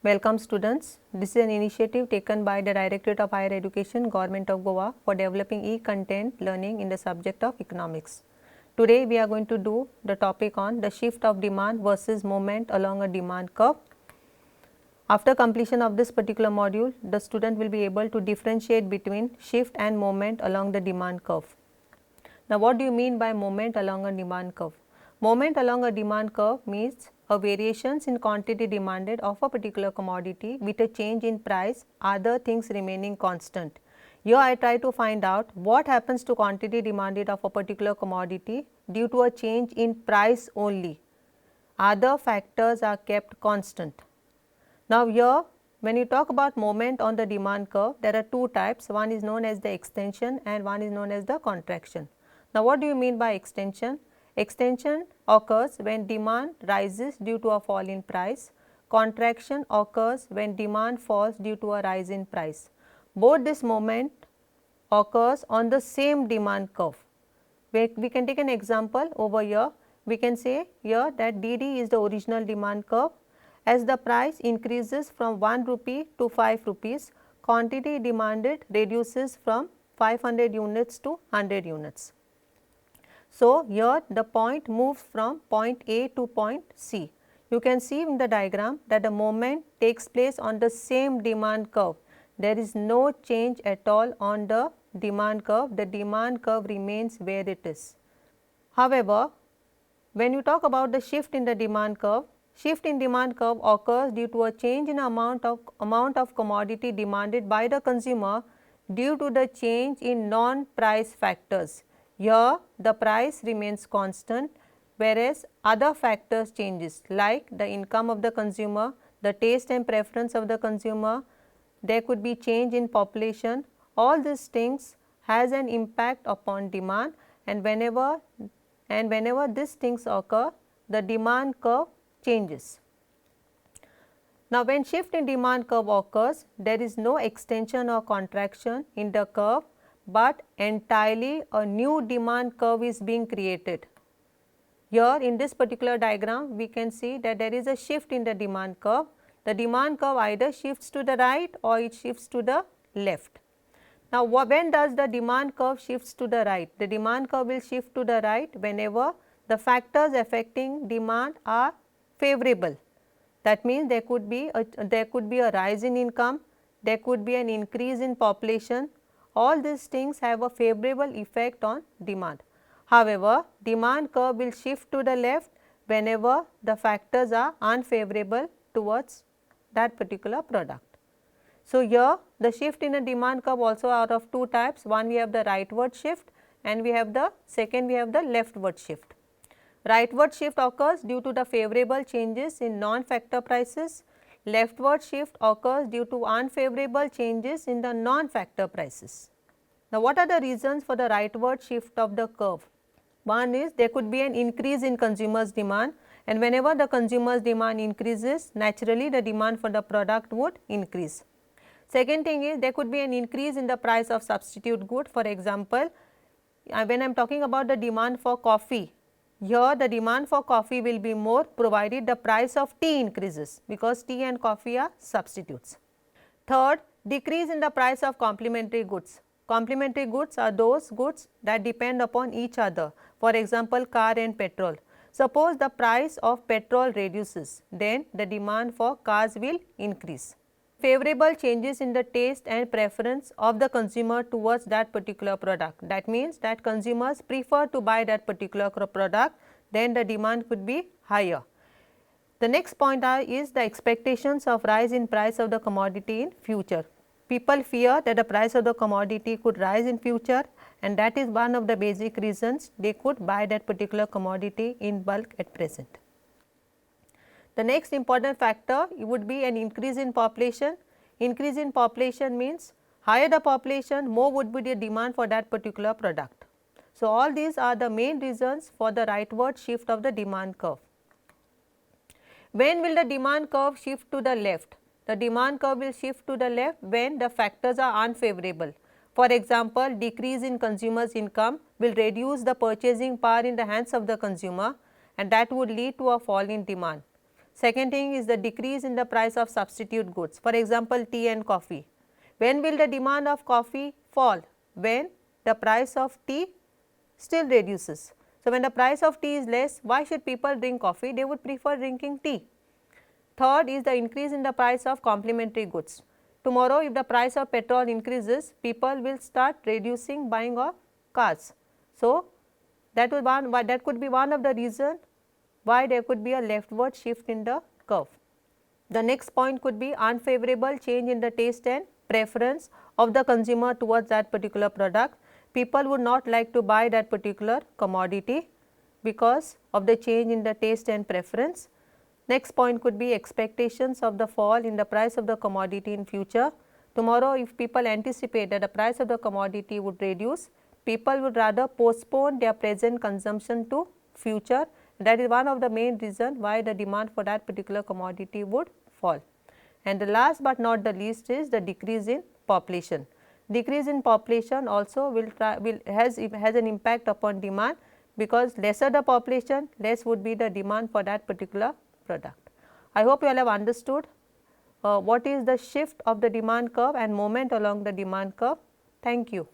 Welcome students. This is an initiative taken by the Directorate of Higher Education, Government of Goa for developing e-content learning in the subject of economics. Today we are going to do the topic on the shift of demand versus moment along a demand curve. After completion of this particular module, the student will be able to differentiate between shift and moment along the demand curve. Now, what do you mean by moment along a demand curve? Moment along a demand curve means a variations in quantity demanded of a particular commodity with a change in price, other things remaining constant. Here I try to find out what happens to quantity demanded of a particular commodity due to a change in price only. Other factors are kept constant. Now, here when you talk about moment on the demand curve, there are two types. One is known as the extension and one is known as the contraction. Now, what do you mean by extension? Extension occurs when demand rises due to a fall in price. Contraction occurs when demand falls due to a rise in price. Both this moment occurs on the same demand curve. We can take an example over here. We can say here that DD is the original demand curve. As the price increases from 1 rupee to 5 rupees, quantity demanded reduces from 500 units to 100 units. So, here the point moves from point A to point C. You can see in the diagram that the moment takes place on the same demand curve. There is no change at all on the demand curve. The demand curve remains where it is. However, when you talk about the shift in the demand curve, shift in demand curve occurs due to a change in amount of commodity demanded by the consumer due to the change in non-price factors. Here the price remains constant, whereas other factors changes like the income of the consumer, the taste and preference of the consumer, there could be change in population. All these things has an impact upon demand, and whenever these things occur, the demand curve changes. Now, when shift in demand curve occurs, there is no extension or contraction in the curve, but entirely a new demand curve is being created. Here in this particular diagram, we can see that there is a shift in the demand curve. The demand curve either shifts to the right or it shifts to the left. Now, when does the demand curve shifts to the right? The demand curve will shift to the right whenever the factors affecting demand are favorable. That means there could be a rise in income, there could be an increase in population. All these things have a favorable effect on demand. However, demand curve will shift to the left whenever the factors are unfavorable towards that particular product. So, here the shift in a demand curve also are of two types. One, we have the rightward shift, and we have the leftward shift. Rightward shift occurs due to the favorable changes in non-factor prices. Leftward shift occurs due to unfavorable changes in the non-factor prices. Now, what are the reasons for the rightward shift of the curve? One is there could be an increase in consumers' demand, and whenever the consumers' demand increases, naturally the demand for the product would increase. Second thing is there could be an increase in the price of substitute good. For example, when I am talking about the demand for coffee, here the demand for coffee will be more provided the price of tea increases, because tea and coffee are substitutes. Third, decrease in the price of complementary goods. Complementary goods are those goods that depend upon each other. For example, car and petrol. Suppose the price of petrol reduces, then the demand for cars will increase. Favorable changes in the taste and preference of the consumer towards that particular product. That means that consumers prefer to buy that particular product, then the demand could be higher. The next point is the expectations of rise in price of the commodity in future. People fear that the price of the commodity could rise in future, and that is one of the basic reasons they could buy that particular commodity in bulk at present. The next important factor would be an increase in population. Increase in population means higher the population, more would be the demand for that particular product. So, all these are the main reasons for the rightward shift of the demand curve. When will the demand curve shift to the left? The demand curve will shift to the left when the factors are unfavorable. For example, decrease in consumers' income will reduce the purchasing power in the hands of the consumer, and that would lead to a fall in demand. Second thing is the decrease in the price of substitute goods, for example tea and coffee. When will the demand of coffee fall? When the price of tea still reduces. So, when the price of tea is less, why should people drink coffee? They would prefer drinking tea. Third is the increase in the price of complementary goods. Tomorrow if the price of petrol increases, people will start reducing buying of cars. So, that could be one of the reason why there could be a leftward shift in the curve. The next point could be unfavorable change in the taste and preference of the consumer towards that particular product. People would not like to buy that particular commodity because of the change in the taste and preference. Next point could be expectations of the fall in the price of the commodity in future. Tomorrow if people anticipate that the price of the commodity would reduce, people would rather postpone their present consumption to future. That is one of the main reasons why the demand for that particular commodity would fall. And the last but not the least is the decrease in population. Decrease in population also has an impact upon demand, because lesser the population, less would be the demand for that particular product. I hope you all have understood what is the shift of the demand curve and movement along the demand curve. Thank you.